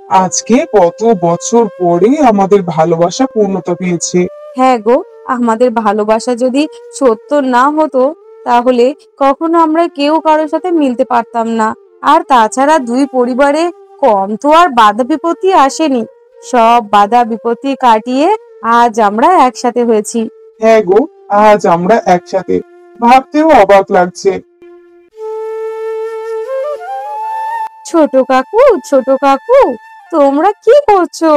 আজকে কত বছর পরে আমাদের ভালোবাসা পূর্ণতা পেয়েছে। হ্যাঁ গো, আমাদের ভালোবাসা যদি সত্য না হতো তাহলে কখনো আমরা কেউ কারোর সাথে মিলতে পারতাম না। আর তাছাড়া দুই পরিবারে কম তো আর বাধা বিপত্তি আসেনি, সব বাধা বিপত্তি কাটিয়ে আজ আমরা একসাথে হয়েছি। হ্যাঁ গো, আজ আমরা একসাথে, ভাবতেও অবাক লাগছে। ছোট কাকু, ছোট কাকু, তোমরা কি করছো?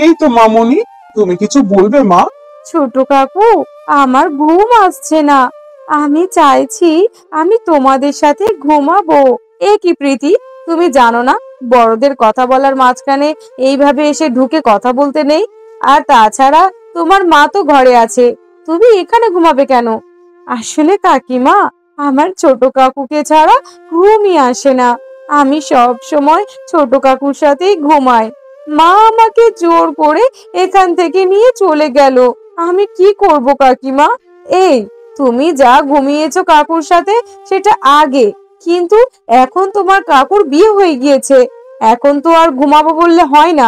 এই তো মামুনি, তুমি কিছু বলবে মা? ছোট কাকু, আমার ঘুম আসছে না, আমি চাইছি আমি তোমাদের সাথে ঘুমাবো। এ কি প্রীতি, তুমি জানো না বড়দের কথা বলার মাঝখানে এইভাবে এসে ঢুকে কথা বলতে নেই? আর তাছাড়া তোমার মা তো ঘরে আছে, তুমি এখানে ঘুমাবে কেন? আসলে কাকিমা, আমার ছোট কাকুকে ছাড়া ঘুমই আসে না। আমি সব সময় ছোট কাকুর সাথেই ঘুমাই। মা আমাকে জোর করে এখান থেকে নিয়ে চলে গেল। আমি কি করব কাকিমা? এই, তুমি যা ঘুমিয়েছো কাকুর সাথে সেটা আগে, কিন্তু এখন তোমার কাকুর বিয়ে হয়ে গিয়েছে, এখন তো আর ঘুমাবো বললে হয় না।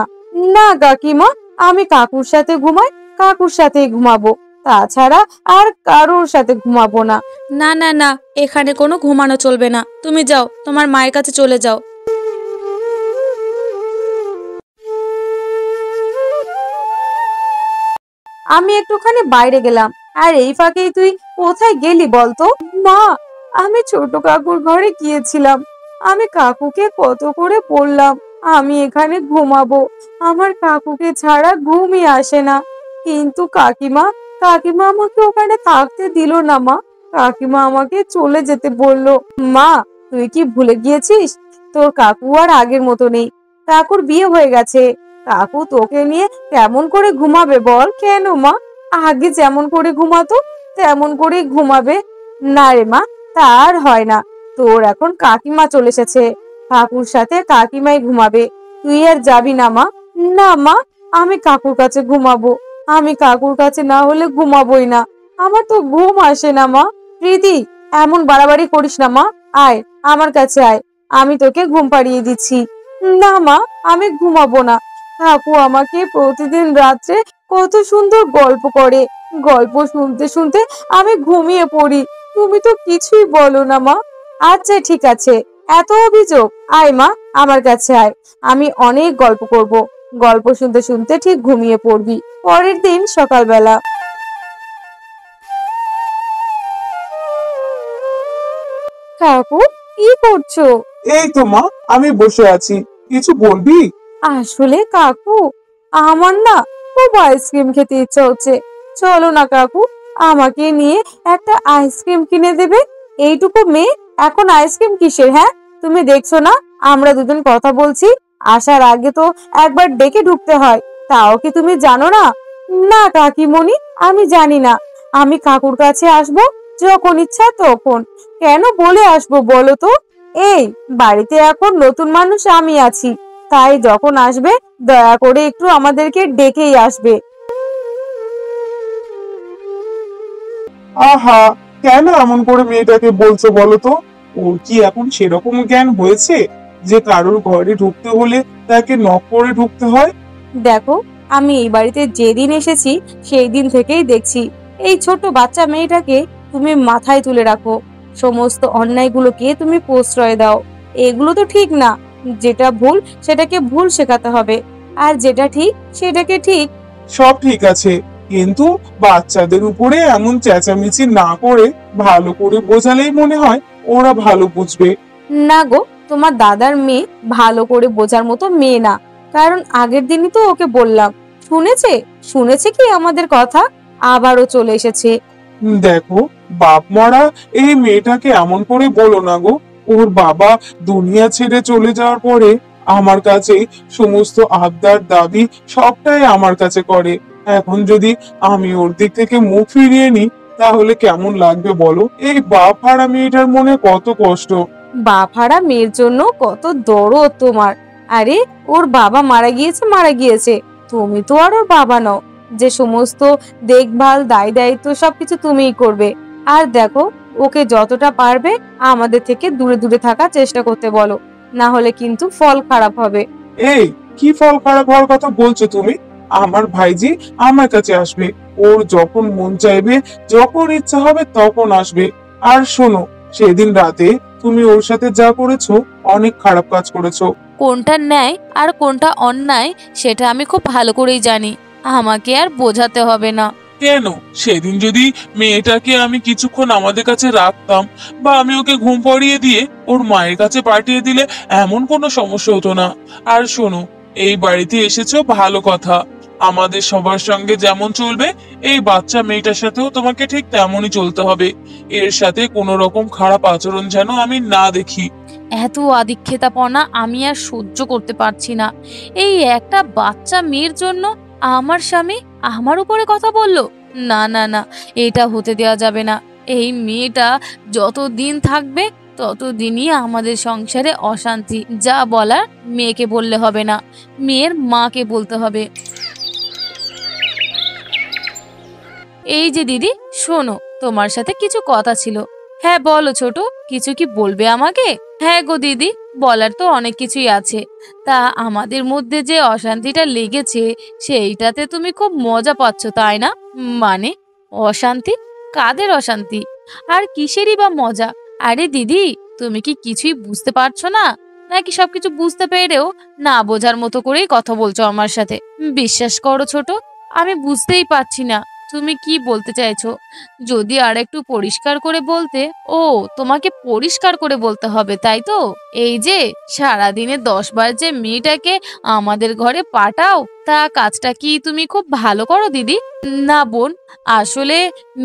না কাকিমা, আমি কাকুর সাথে ঘুমাই, কাকুর সাথেই ঘুমাবো, তাছাড়া আর কারোর সাথে ঘুমাবো না। না না না, এখানে কোনো ঘুমানো চলবে না, তুমি যাও, তোমার মায়ের কাছে চলে যাও। আমি একটুখানি বাইরে গেলাম, আর এই ফাঁকেই তুই কোথায় গেলি বলতো? মা, আমি ছোট কাকুর ঘরে গিয়েছিলাম। আমি কাকুকে কত করে বললাম আমি এখানে ঘুমাবো, আমার কাকুকে ছাড়া ঘুমই আসে না, কিন্তু কাকিমা কাকিমা আমাকে ওখানে থাকতে দিল না মা। কাকিমা আমাকে চলে যেতে বলল। মা, তুই কি ভুলে গিয়েছিস তোর কাকু আর আগের মতো নেই? কাকুর বিয়ে হয়ে গেছে, কাকু তোকে নিয়ে কেমন করে ঘুমাবে বল? কেন মা, আগে যেমন করে ঘুমাতো তেমন করেই ঘুমাবে। না রে মা, তা আর হয় না, তোর এখন কাকিমা চলে এসেছে, কাকুর সাথে কাকিমাই ঘুমাবে, তুই আর যাবি না মা। না মা, আমি কাকুর কাছে ঘুমাবো, আমি কাকুর কাছে না হলে ঘুমাবোই না, আমার তো ঘুম আসে না মা। প্রীতি, এমন বাড়াবাড়ি করিস না মা, আয় আমার কাছে আয়, আমি তোকে ঘুম পাড়িয়ে দিচ্ছি। না মা, আমি ঘুমাবো না, কাকু আমাকে প্রতিদিন রাত্রে কত সুন্দর গল্প করে, গল্প শুনতে শুনতে আমি ঘুমিয়ে পড়ি, তুমি তো কিছুই বলো না মা। আচ্ছা ঠিক আছে, এত অভিযোগ, আয় মা আমার কাছে আয়, আমি অনেক গল্প করব, গল্প শুনতে শুনতে ঠিক ঘুমিয়ে পড়বি। পরের দিন সকালবেলা। কাকু, কি করছো? এই তো মা, আমি বসে আছি, কিছু বলবি? আসলে কাকু, আমার না খুব আইসক্রিম খেতে ইচ্ছা হচ্ছে, চলো না কাকু, আমাকে নিয়ে একটা আইসক্রিম কিনে দেবে। এইটুকু মেয়ে এখন আইসক্রিম কিসের? হ্যাঁ, তুমি দেখছো না আমরা দুজন কথা বলছি, আসার আগে তো একবার ডেকে ঢুকতে হয়, তাও কি তুমি জানো না? না কাকিমণি, আমি জানি না, আমি কাকুর কাছে আসবো যখন ইচ্ছা তখন। কেন বলে আসবো বলো তো? এই বাড়িতে এখন নতুন মানুষ আমি আছি, তাই যখন আসবে দয়া করে একটু আমাদেরকে ডেকেই আসবে। আহা, কেন এমন করে মেয়েটাকে বলছো বলো তো? ওর কি এখন সেরকম জ্ঞান হয়েছে যে কারোর ঘরে ঢুকতে হলে তাকে নক করে ঢুকতে হয়? দেখো, আমি এই বাড়িতে যেদিন এসেছি সেই দিন থেকেই দেখছি এই ছোট বাচ্চা মেয়েটাকে তুমি মাথায় তুলে রাখো, সমস্ত অন্যায়গুলোকে তুমি প্রশ্রয় দাও। এগুলো তো ঠিক না, যেটা ভুল সেটাকে ভুল শেখাতে হবে, আর যেটা ঠিক সেটাকে ঠিক। সব ঠিক আছে, কিন্তু বাচ্চাদের উপরে এমন চেঁচামেচি না করে ভালো করে বোঝালেই মনে হয় ওরা ভালো বুঝবে। না গো, তোমার দাদার মেয়ে ভালো করে বোঝার মতো মেয়ে না, কারণ আগের দিনই তো ওকে বললাম, শুনেছে? শুনেছে কি আমাদের কথা? আবারও চলে এসেছে। দেখো, বাপ মরা এই মেয়েটাকে এমন করে বলো না গো। ওর বাবা দুনিয়া ছেড়ে চলে যাওয়ার পরে আমার কাছে সমস্ত আবদার দাবি সবটাই আমার কাছে করে। এখন যদি আমি ওর দিক থেকে মুখ ফিরিয়ে নিই তাহলে কেমন লাগবে বলো? এই বাপ হারা মেয়েটার মনে কত কষ্ট। বাপ হারা মেয়ের জন্য কত দরদ তোমার। আরে, ওর বাবা মারা গিয়েছে, মারা গিয়েছে, তুমি তো আর ওর বাবা নও যে সমস্ত দেখভাল দায় দায়িত্ব সবকিছু তুমিই করবে। আর দেখো, ওকে যতটা পারবে আমাদের থেকে দূরে দূরে থাকার চেষ্টা করতে বলো, না হলে কিন্তু ফল খারাপ হবে। এই কি ফল খারাপ হওয়ার কথা বলছো তুমি? আমার ভাইজি আমার কাছে আসবে, ওর যখন মন চাইবে, যখন ইচ্ছা হবে তখন আসবে। আর শোনো, সেদিন রাতে তুমি ওর সাথে যা করেছো অনেক খারাপ কাজ করেছো। কোনটা ন্যায় আর কোনটা অন্যায় সেটা আমি খুব ভালো করেই জানি, আমাকে আর বোঝাতে হবে না। কেন? সেদিন যদি মেয়েটাকে আমি কিছুক্ষণ আমাদের কাছে রাখতাম, বা আমি ওকে ঘুম পাড়িয়ে দিয়ে ওর মায়ের কাছে পাঠিয়ে দিলে এমন কোনো সমস্যা হতো না। আর শোনো, এই বাড়িতে এসেছো ভালো কথা, আমাদের সবার সঙ্গে যেমন চলবে এই বাচ্চা মেয়েটার সাথেও তোমাকে ঠিক তেমনই চলতে হবে। এর সাথে কোনো রকম খারাপ আচরণ যেন আমি না দেখি। এত আদিক্ষেতাপনা আমি আর সহ্য করতে পারছি না। এই একটা বাচ্চা মেয়ের জন্য আমার স্বামী আমার উপরে কথা বলল? না না না, এটা হতে দেওয়া যাবে না। এই মেয়েটা যতদিন থাকবে ততদিনই আমাদের সংসারে অশান্তি। যা বলার মেয়েকে বললে হবে না, মেয়ের মাকে বলতে হবে। এই যে দিদি, শোনো, তোমার সাথে কিছু কথা ছিল। হ্যাঁ বলো ছোট, কিছু কি বলবে আমাকে? হ্যাঁ গো দিদি, বলার তো অনেক কিছুই আছে। তা আমাদের মধ্যে যে অশান্তিটা লেগেছে সেইটাতে তুমি খুব মজা পাচ্ছ তাই না? মানে অশান্তি? কাদের অশান্তি আর কিসেরই বা মজা? আরে দিদি, তুমি কি কিছুই বুঝতে পারছো না, নাকি সবকিছু বুঝতে পেরেও না বোঝার মতো করেই কথা বলছো আমার সাথে? বিশ্বাস করো ছোট, আমি বুঝতেই পারছি না তুমি কি বলতে চাইছো। যদি আর একটু পরিষ্কার করে বলতে। ও, তোমাকে পরিষ্কার করে বলতে হবে তাই তো? এই যে সারাদিনে 10 বার যে মেয়েটাকে আমাদের ঘরে পাঠাও, তা কাজটা কি তুমি খুব ভালো করো দিদি? না বোন, আসলে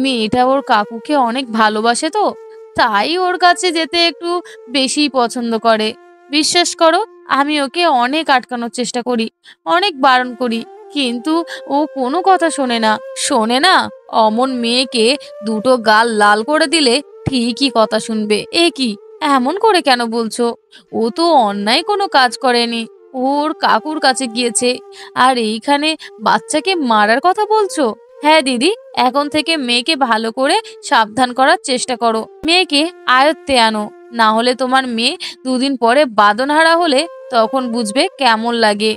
মেয়েটা ওর কাকুকে অনেক ভালোবাসে তো, তাই ওর কাছে যেতে একটু বেশিই পছন্দ করে। বিশ্বাস করো, আমি ওকে অনেক আটকানোর চেষ্টা করি, অনেক বারণ করি, কিন্তু ও কোনো কথা শোনে না। শোনে না? অমন মেয়েকে দুটো গাল লাল করে দিলে ঠিকই কথা শুনবে। এ কি, এমন করে কেন বলছো? ও তো অন্যায় কোনো কাজ করেনি, ওর কাকুর কাছে গিয়েছে, আর এইখানে বাচ্চাকে মারার কথা বলছো? হ্যাঁ দিদি, এখন থেকে মেয়েকে ভালো করে সাবধান করার চেষ্টা করো, মেয়েকে আয়ত্তে আনো। না হলে তোমার মেয়ে দুদিন পরে বাঁধনহারা হলে তখন বুঝবে কেমন লাগে।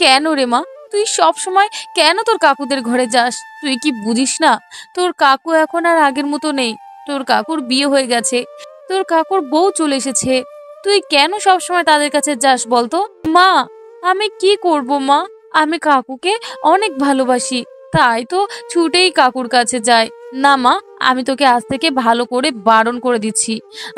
কেন রে মা, তুই সব সময় কেন তোর কাকুদের ঘরে যাস? তুই কি বুঝিস না তোর কাকু এখন আর আগের মতো নেই? তোর কাকুর বিয়ে হয়ে গেছে, তোর কাকুর বউ চলে এসেছে, তুই কেন সব সময় তাদের কাছে যাস বলতো? মা, আমি কি করব মা, আমি কাকুকে অনেক ভালোবাসি, তাই তো ছুটেই কাকুর কাছে যাই। না মা, আমি তোকে আজ থেকে ভালো করে বারণ করে দিচ্ছি,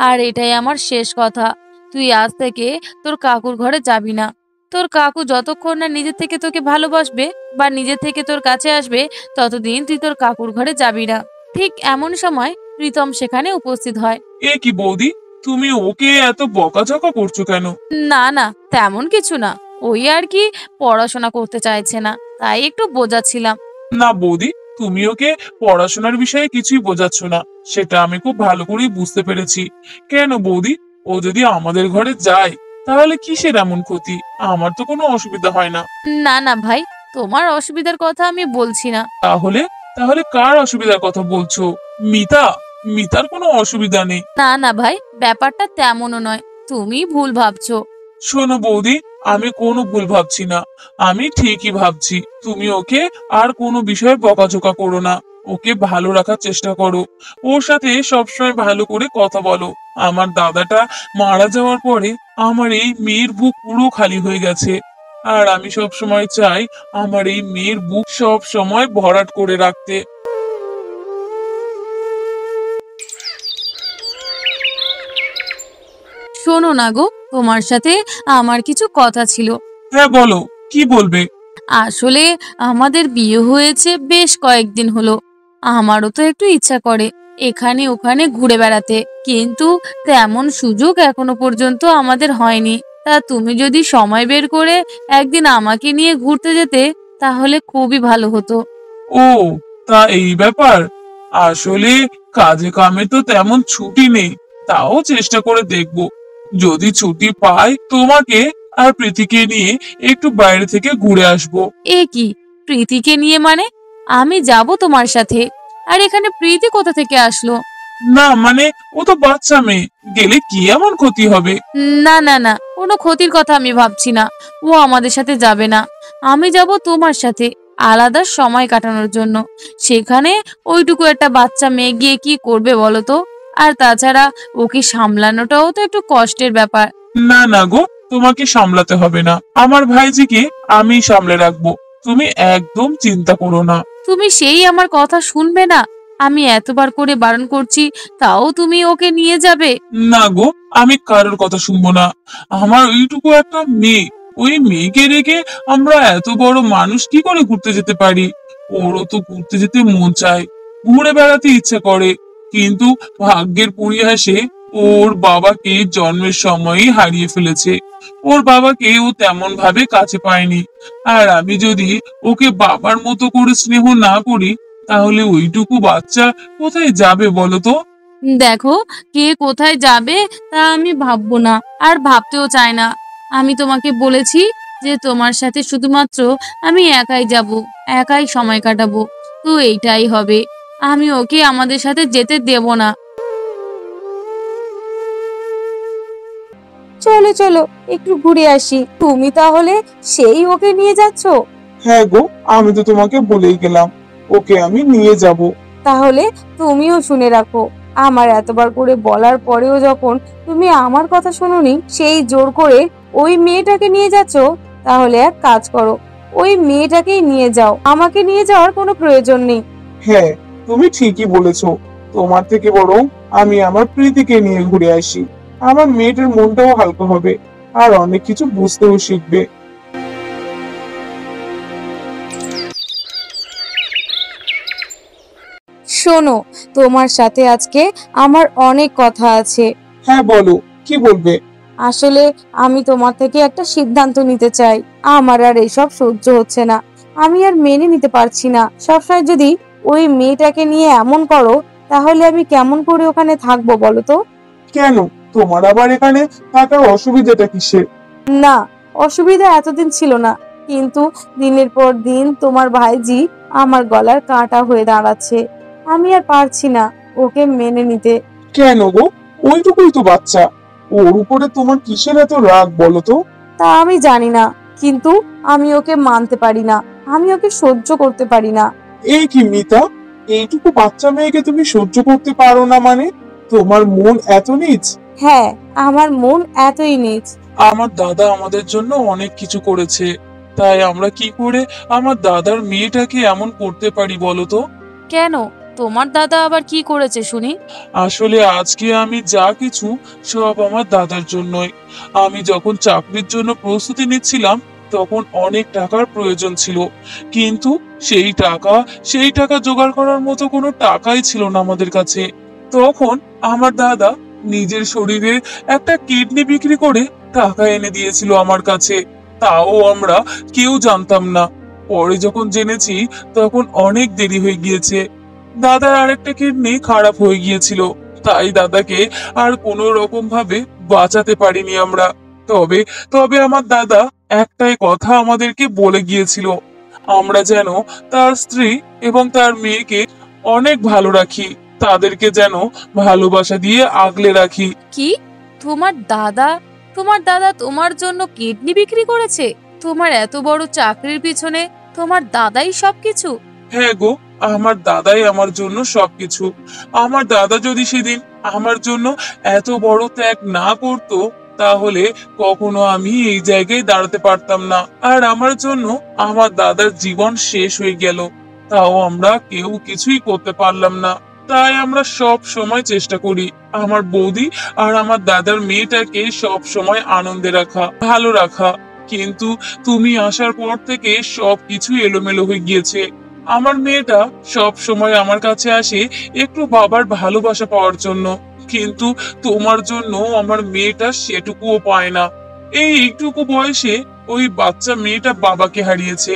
আর এটাই আমার শেষ কথা। তুই আজ থেকে তোর কাকুর ঘরে যাবি না। তোর কাকু যতক্ষণ না নিজে থেকে তোকে ভালোবাসবে বা নিজে থেকে তোর কাছে আসবে, ততদিন তুই তোর কাকুর ঘরে যাবি না। ঠিক এমন সময় প্রীতম সেখানে উপস্থিত হয়। এ কি বৌদি, তুমি ওকে এত বকাঝকা করছো কেন? না না, তেমন কিছু না, ওই আর কি, পড়াশোনা করতে চাইছে না, তাই একটু বোঝাচ্ছিলাম। না বৌদি, তুমি ওকে পড়াশোনার বিষয়ে কিছুই বোঝাচ্ছ না, সেটা আমি খুব ভালো করেই বুঝতে পেরেছি। কেন বৌদি, ও যদি আমাদের ঘরে যায় তাহলে কিসের এমন ক্ষতি? আমার তো কোনো অসুবিধা হয় না। না না ভাই, তোমার অসুবিধার কথা আমি বলছি না। তাহলে তাহলে কার অসুবিধার কথা বলছো? মিতা, মিতার কোনো অসুবিধা নেই। না না ভাই, ব্যাপারটা তেমনও নয়, তুমি ভুল ভাবছো। শোনো বৌদি, আমি কোনো ভুল ভাবছি না, আমি ঠিকই ভাবছি। তুমি ওকে আর কোনো বিষয়ে বকাঝকা করো না, ওকে ভালো রাখার চেষ্টা করো, ওর সাথে সবসময় ভালো করে কথা বলো। আমার দাদাটা মারা যাওয়ার পরে আমার এই মেয়ের বুক পুরো খালি হয়ে গেছে, আর আমি সব সময় চাই আমার এই মেয়ের বুক সব সময় ভরাট করে রাখতে। শোনো না গো, তোমার সাথে আমার কিছু কথা ছিল। হ্যাঁ বলো, কি বলবে? আসলে আমাদের বিয়ে হয়েছে বেশ কয়েকদিন হলো, আমারও তো একটু ইচ্ছা করে এখানে ওখানে ঘুরে বেড়াতে, কিন্তু তেমন সুযোগ এখনো পর্যন্ত আমাদের হয়নি। তা তুমি যদি সময় বের করে একদিন আমাকে নিয়ে ঘুরতে যেতে তাহলে খুবই ভালো হতো। ও, তা এই ব্যাপার। আসলে কাজে কামে তো তেমন ছুটি নেই, তাও চেষ্টা করে দেখবো। যদি ছুটি পাই তোমাকে আর প্রীতিকে নিয়ে একটু বাইরে থেকে ঘুরে আসবো। এ কি, প্রীতিকে নিয়ে মানে? আমি যাব তোমার সাথে, আর এখানে প্রীতি কোথা থেকে আসলো? না মানে ও তো বাচ্চা মেয়ে, গেলে কি এমন ক্ষতি হবে? না না না, কোনো ক্ষতির কথা আমি ভাবছি না। ও আমাদের সাথে যাবে না, আমি যাব তোমার সাথে আলাদা সময় কাটানোর জন্য। সেখানে ওইটুকু একটা বাচ্চা মেয়ে গিয়ে কি করবে বলো তো? আর তাছাড়া ওকে সামলানোটাও তো একটু কষ্টের ব্যাপার। না না গো, তোমাকে সামলাতে হবে না, আমার ভাইজিকে আমি সামলে রাখবো, তুমি একদম চিন্তা করো না। তুমি সেই আমার কথা শুনবে না? আমি এতবার করে বারণ করছি, তাও তুমি ওকে নিয়ে যাবে? না গো, আমি কারোর কথা শুনবো না। আমার ওইটুকু একটা মেয়ে, ওই মেয়েকে রেখে আমরা এত বড় মানুষ কি করে ঘুরতে যেতে পারি? ওরও তো ঘুরতে যেতে মন চায়, ঘুরে বেড়াতে ইচ্ছে করে, কিন্তু ভাগ্যের পরিহাসে ওর বাবাকে জন্মের সময়ই হারিয়ে ফেলেছে। ওর বাবাকে ও তেমন ভাবে কাছে পায়নি। আর আমি যদি ওকে বাবার মতো করে স্নেহ না করি, তাহলে ওইটুকু বাচ্চা কোথায় যাবে বলো তো? দেখো, কে কোথায় যাবে তা আমি ভাববো না, আর ভাবতেও চাই না। আমি তোমাকে বলেছি যে তোমার সাথে শুধুমাত্র আমি একাই যাব, একাই সময় কাটাবো। তো এইটাই হবে, আমি ওকে আমাদের সাথে যেতে দেব না। চলো চলো একটু ঘুরে আসি। তুমি তাহলে সেই ওকে নিয়ে যাচ্ছ? হ্যাঁ গো, আমি তো তোমাকে বলেই গেলাম, ওকে আমি নিয়ে যাব। তাহলে তুমিও শুনে রাখো, আমার এতবার করে বলার পরেও যখন তুমি আমার কথা শোনোনি, সেই জোর করে ওই মেয়েটাকে নিয়ে যাচ্ছ, তাহলে এক কাজ করো, ওই মেয়েটাকেই নিয়ে যাও, আমাকে নিয়ে যাওয়ার কোনো প্রয়োজন নেই। হ্যাঁ, তুমি ঠিকই বলেছো, তোমার থেকে বরং আমি আমার প্রীতিকে নিয়ে ঘুরে আসি, আমার মেয়েটার মনটাও হালকা হবে, আর অনেক কিছু বুঝতেও শিখবে। শোনো, তোমার সাথে আজকে আমার অনেক কথা আছে। হ্যাঁ বলো, কি বলবে? আসলে আমি তোমার থেকে একটা সিদ্ধান্ত নিতে চাই। আমার আর এসব সহ্য হচ্ছে না, আমি আর মেনে নিতে পারছি না। সবসময় যদি ওই মেয়েটাকে নিয়ে এমন করো, তাহলে আমি কেমন করে ওখানে থাকবো বলো তো? কেন, তোমার আবার এখানে থাকার অসুবিধাটা কিসের? না, অসুবিধা এতদিন ছিল না, কিন্তু দিনের পর দিন তোমার ভাইজি আমার গলার কাঁটা হয়ে দাঁড়াচ্ছে। আমি আর পারছি না ওকে মেনে নিতে। কেন গো, ওইটুকুই তো বাচ্চা, ওর উপরে তোমার কিসের এত রাগ বলো তো? তা আমি জানি না, কিন্তু আমি ওকে মানতে পারি না, আমি ওকে সহ্য করতে পারি না। এই কি মিতা, এইটুকু বাচ্চা মেয়েকে তুমি সহ্য করতে পারো না মানে? তোমার মন এত নীচ? হ্যাঁ, আমার মন এতই নীচ। আমার দাদা আমাদের জন্য অনেক কিছু করেছে, তাই আমরা কি করে আমার দাদার মেয়েটাকে এমন করতে পারি বলো তো? কেন, তোমার দাদা আবার কি করেছে শুনি? আসলে আজকে আমি যা কিছু সব আমার দাদার জন্যই। আমি যখন চাকরির জন্য প্রস্তুতি নিচ্ছিলাম, তখন অনেক টাকার প্রয়োজন ছিল, কিন্তু সেই টাকা জোগাড় করার মতো কোনো টাকাই ছিল না আমাদের কাছে। তখন আমার দাদা নিজের শরীরে একটা কিডনি বিক্রি করে টাকা এনে দিয়েছিল আমার কাছে, তাও আমরা কেউ জানতাম না। পরে যখন জেনেছি, তখন অনেক দেরি হয়ে গিয়েছে। দাদার আরেকটা কিডনি খারাপ হয়ে গিয়েছিল, তাই দাদাকে আর কোনো রকম ভাবে বাঁচাতে পারিনি আমরা। তবে তবে আমার দাদা একটাই কথা আমাদেরকে বলে গিয়েছিল, আমরা যেন তার স্ত্রী এবং তার মেয়েকে অনেক ভালো রাখি, তাদেরকে যেন ভালোবাসা দিয়ে আগলে রাখি। কি, তোমার দাদা তোমার দাদা তোমার জন্য কিডনি বিক্রি করেছে? তোমার এত বড় চাকরির পিছনে তোমার দাদাই সবকিছু? হ্যাঁ গো, আমার দাদাই আমার জন্য সবকিছু। আমার দাদা যদি সেদিন আমার জন্য এত বড় ত্যাগ না করতো, তাহলে কখনো আমি এই জায়গায় দাঁড়াতে পারতাম না। আর আমার জন্য আমার দাদার জীবন শেষ হয়ে গেল, তাও আমরা কেউ কিছুই করতে পারলাম না। তাই আমরা সব সময় চেষ্টা করি আমার বৌদি আর আমার দাদার মেয়েটাকে সব সময় আনন্দে রাখা, ভালো রাখা। কিন্তু তুমি আসার পর থেকে সবকিছু এলোমেলো হয়ে গিয়েছে। আমার মেয়েটা সব সময় আমার কাছে আসে একটু বাবার ভালোবাসা পাওয়ার জন্য, কিন্তু তোমার জন্য আমার মেয়েটা সেটুকুও পায় না। এই একটুকু বয়সে ওই বাচ্চা মেয়েটা বাবাকে হারিয়েছে,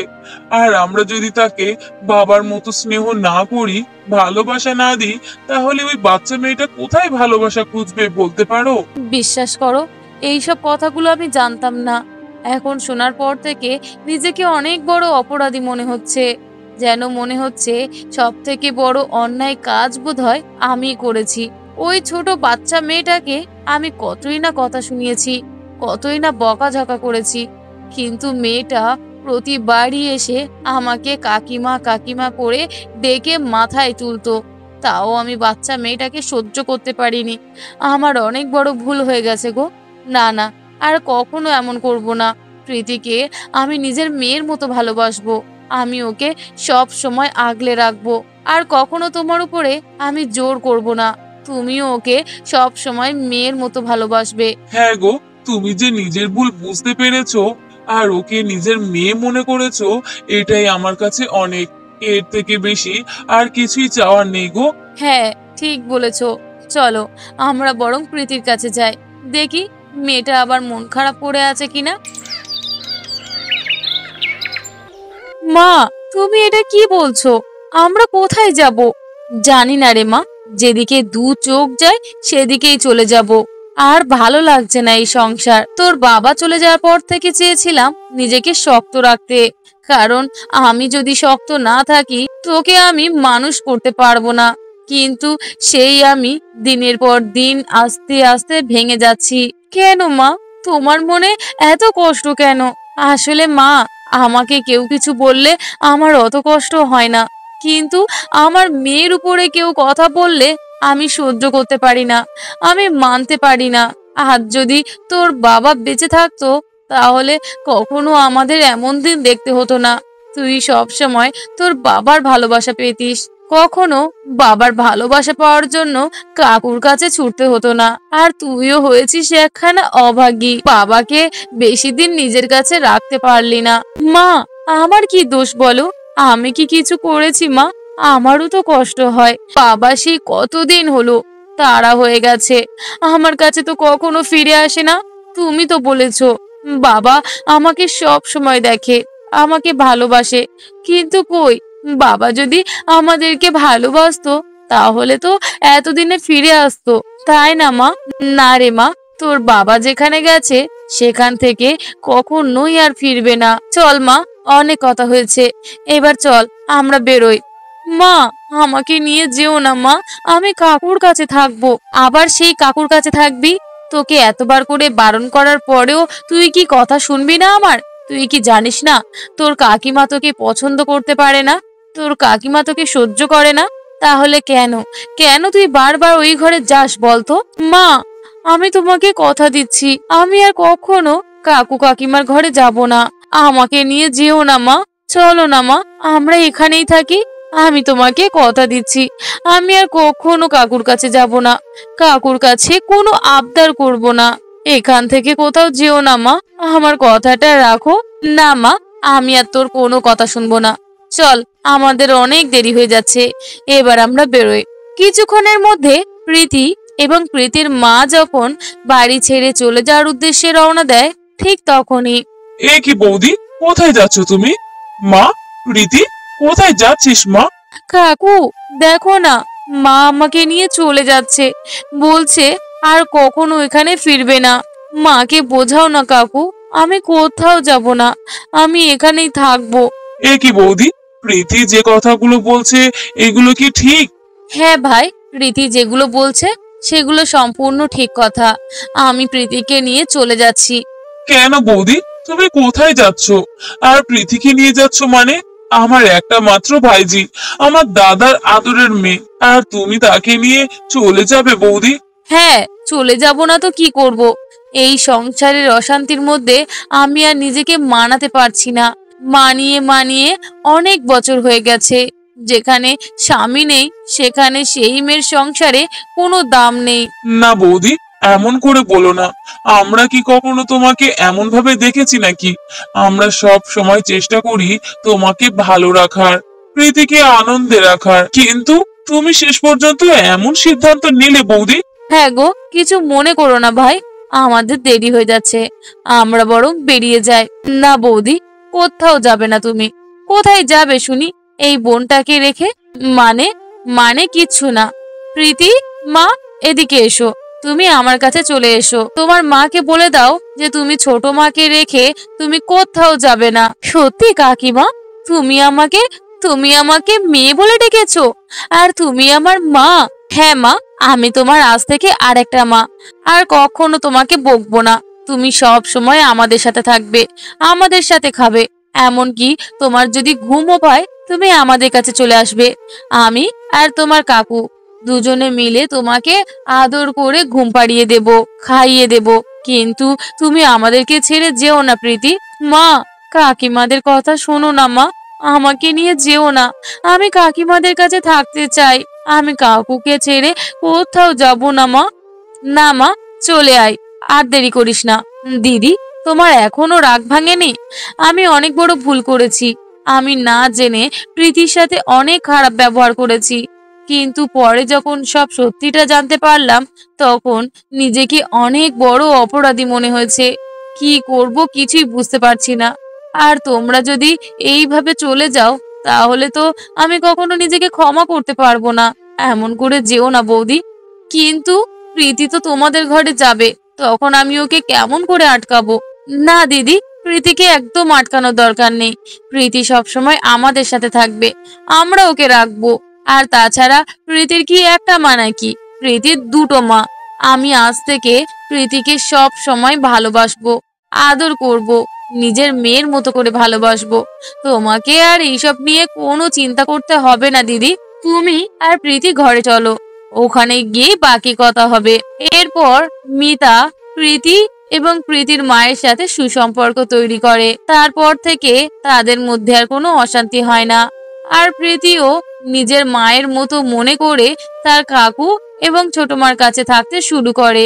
আর আমরা যদি তাকে বাবার মতো স্নেহ না করি, ভালোবাসা না দিই, তাহলে ওই বাচ্চা মেয়েটা কোথায় ভালোবাসা খুঁজবে বলতে পারো? বিশ্বাস করো, এইসব কথাগুলো আমি জানতাম না। এখন শোনার পর থেকে নিজেকে অনেক বড় অপরাধী মনে হচ্ছে। যেন মনে হচ্ছে সব থেকে বড় অন্যায় কাজ বোধহয় আমি করেছি। ওই ছোট বাচ্চা মেয়েটাকে আমি কতই না কথা শুনিয়েছি, কতই না বকাঝকা করেছি, কিন্তু মেয়েটা প্রতিবারই এসে আমাকে কাকিমা কাকিমা করে ডেকে মাথায় তুলতো। তাও আমি বাচ্চা মেয়েটাকে সহ্য করতে পারিনি। আমার অনেক বড় ভুল হয়ে গেছে গো। না না, আর কখনো এমন করব না। প্রীতিকে আমি নিজের মেয়ের মতো ভালোবাসবো। আমি ওকে সব সময় আগলে রাখবো। আর কখনো তোমার উপরে আমি জোর করব না। তুমিও ওকে সব সময় মেয়ের মতো ভালোবাসবে। হ্যাঁ গো, তুমি যে নিজের ভুল বুঝতে পেরেছো আর ওকে নিজের মেয়ে মনে করেছো, এটাই আমার কাছে অনেক। এর থেকে বেশি আর কিছুই চাওয়ার নেই গো। হ্যাঁ, ঠিক বলেছো। চলো আমরা বরং প্রীতির কাছে যাই, দেখি মেয়েটা আবার মন খারাপ করে আছে কিনা। মা, তুমি এটা কি বলছো? আমরা কোথায় যাব? জানি না রে মা, যেদিকে দু চোখ যায় সেদিকেই চলে যাব। আর ভালো লাগছে না এই সংসার। তোর বাবা চলে যাওয়ার পর থেকে চেয়েছিলাম নিজেকে শক্ত রাখতে, কারণ আমি যদি শক্ত না থাকি তোকে আমি মানুষ করতে পারবো না। কিন্তু সেই আমি দিনের পর দিন আস্তে আস্তে ভেঙে যাচ্ছি। কেন মা, তোমার মনে এত কষ্ট কেন? আসলে মা, আমাকে কেউ কিছু বললে আমার অত কষ্ট হয় না, কিন্তু আমার মেয়ের উপরে কেউ কথা বললে আমি সহ্য করতে পারি না, আমি মানতে পারি না। আজ যদি তোর বাবা বেঁচে থাকতো তাহলে কখনো আমাদের এমন দিন দেখতে হতো না। তুই সব সময় তোর বাবার ভালোবাসা পেতিস, কখনো বাবার ভালোবাসা পাওয়ার জন্য কাকুর কাছে ছুটতে হতো না। আর তুইও হয়েছিস একখানা অভাগী, বাবাকে বেশি দিন নিজের কাছে রাখতে পারলি না। মা, আমার কি দোষ বলো? আমি কি কিছু করেছি মা? আমারও তো কষ্ট হয়। বাবা সেই কতদিন হলো তারা হয়ে গেছে, আমার কাছে তো কখনো ফিরে আসে না। তুমি তো বলেছো বাবা আমাকে সব সময় দেখে, আমাকে ভালোবাসে, কিন্তু কই, বাবা যদি আমাদেরকে ভালোবাসতো তাহলে তো এতদিনে ফিরে আসতো, তাই না মা? না রে মা, তোর বাবা যেখানে গেছে সেখান থেকে কখনোই আর ফিরবে না। চল মা, অনেক কথা হয়েছে, এবার চল আমরা বেরোই। মা, আমাকে নিয়ে যেও না মা, আমি কাকুর কাছে থাকবো। আবার সেই কাকুর কাছে থাকবি? তোকে এতবার করে বারণ করার পরেও তুই কি কথা শুনবি না আমার? তুই কি জানিস না তোর কাকিমা তোকে পছন্দ করতে পারে না, তোর কাকিমা তোকে সহ্য করে না? তাহলে কেন কেন তুই বারবার ওই ঘরে যাস বলতো? মা, আমি তোমাকে কথা দিচ্ছি আমি আর কখনো কাকু কাকিমার ঘরে যাব না। আমাকে নিয়ে যেও না মা, চলো না মা, আমরা এখানেই থাকি। আমি তোমাকে কথা দিচ্ছি আমি আর কখনো কাকুর কাছে যাব না, কাকুর কাছে কোনো আবদার করব না। এখান থেকে কোথাও যেও না মা, আমার কথাটা রাখো। না মা, আমি আর তোর কোনো কথা শুনবো না। চল, আমাদের অনেক দেরি হয়ে যাচ্ছে, এবার আমরা বেরোই। কিছুক্ষণের মধ্যে প্রীতি এবং প্রীতির মা যখন বাড়ি ছেড়ে চলে যাওয়ার উদ্দেশ্যে রওনা দেয়, ঠিক তখনই এ কি বৌদি, কোথায় যাচ্ছ তুমি? মা, প্রীতি, কোথায় যাচ্ছিস মা? কাকু, দেখো না, মা আমাকে নিয়ে চলে যাচ্ছে, বলছে আর কখনো এখানে ফিরবে না। মাকে বোঝাও না কাকু, আমি কোথাও যাব না, আমি এখানেই থাকবো। এ কি বৌদি, প্রীতি যে কথাগুলো বলছে এগুলো কি ঠিক? হ্যাঁ ভাই, প্রীতি যেগুলো বলছে সেগুলো সম্পূর্ণ ঠিক কথা। আমি প্রীতিকে নিয়ে চলে যাচ্ছি। কেন বৌদি, তুমি কোথায় যাচ্ছ? আর প্রীতিকে নিয়ে যাচ্ছ মানে? আমার একটা মাত্র ভাইজি, আমার দাদার আদরের মেয়ে, আর তুমি তাকে নিয়ে চলে যাবে বৌদি? হ্যাঁ, চলে যাব না তো কি করব? এই সংসারের অশান্তির মধ্যে আমি আর নিজেকে মানাতে পারছি না। মানিয়ে মানিয়ে অনেক বছর হয়ে গেছে। যেখানে স্বামী নেই সেখানে সেই মেয়ের সংসারে কোনো দাম নেই। না বৌদি, এমন করে বলো না। আমরা কি কখনো তোমাকে এমন ভাবে দেখেছি নাকি? আমরা সব সময় চেষ্টা করি তোমাকে ভালো রাখার, প্রীতিকে আনন্দে রাখার, কিন্তু তুমি শেষ পর্যন্ত এমন সিদ্ধান্ত নিলে বৌদি। হ্যাঁ গো, কিছু মনে করো না ভাই, আমাদের দেরি হয়ে যাচ্ছে, আমরা বরং বেরিয়ে যাই। না বৌদি, কোথাও যাবে না তুমি। কোথায় যাবে শুনি এই বোনটাকে রেখে? মানে মানে কিচ্ছু না। প্রীতি, মা, এদিকে এসো। তুমি আমার কাছে চলে এসো, তোমার মাকে বলে দাও যে তুমি ছোট মাকে রেখে তুমি কোথাও যাবে না। সত্যি কাকিমা, তুমি আমাকে তুমি আমাকে মেয়ে বলে ডেকেছো, আর তুমি আমার মা। হ্যাঁ মা, আমি তোমার আজ থেকে আর একটা মা। আর কখনো তোমাকে বকবো না। তুমি সব সময় আমাদের সাথে থাকবে, আমাদের সাথে খাবে। এমনকি তোমার যদি ঘুমও পায়, তুমি আমাদের কাছে চলে আসবে। আমি আর তোমার কাকু দুজনে মিলে তোমাকে আদর করে ঘুম পাড়িয়ে দেব, খাইয়ে দেব। কিন্তু তুমি আমাদেরকে ছেড়ে যেও না প্রীতি। মা, কাকিমাদের কথা শোনো না মা, আমাকে নিয়ে যেও না। আমি কাকিমাদের কাছে থাকতে চাই। আমি কাকুকে ছেড়ে কোথাও যাব না মা। না মা, চলে আয়, আর দেরি করিস না। দিদি, তোমার এখনো রাগ ভাঙেনি? আমি অনেক বড় ভুল করেছি। আমি না জেনে প্রীতির সাথে অনেক খারাপ ব্যবহার করেছি। কিন্তু পরে যখন সব সত্যিটা জানতে পারলাম, তখন নিজেকে অনেক বড় অপরাধী মনে হয়েছে। কি করব কিছুই বুঝতে পারছি না। আর তোমরা যদি এইভাবে চলে যাও, তাহলে তো আমি কখনো নিজেকে ক্ষমা করতে পারবো না। এমন করে যেও না বৌদি। কিন্তু প্রীতি তো তোমাদের ঘরে যাবে, তখন আমি ওকে কেমন করে আটকাবো? না দিদি, প্রীতিকে একদম আটকানোর দরকার নেই। প্রীতি সবসময় আমাদের সাথে থাকবে, আমরা ওকে রাখবো। আর তাছাড়া প্রীতির কি একটা মা নাকি? প্রীতির দুটো মা। আমি আজ থেকে প্রীতিকে সব সময় ভালোবাসবো, আদর করব, নিজের মেয়ের মতো করে ভালোবাসবো। তোমাকে আর এইসব নিয়ে কোনো চিন্তা করতে হবে না দিদি। তুমি আর প্রীতি ঘরে চলো, ওখানে গিয়ে বাকি কথা হবে। এরপর মিতা প্রীতি এবং প্রীতির মায়ের সাথে সুসম্পর্ক তৈরি করে। তারপর থেকে তাদের মধ্যে আর কোনো অশান্তি হয় না। আর প্রীতিও নিজের মায়ের মতো মনে করে তার কাকু এবং ছোট মার কাছে থাকতে শুরু করে।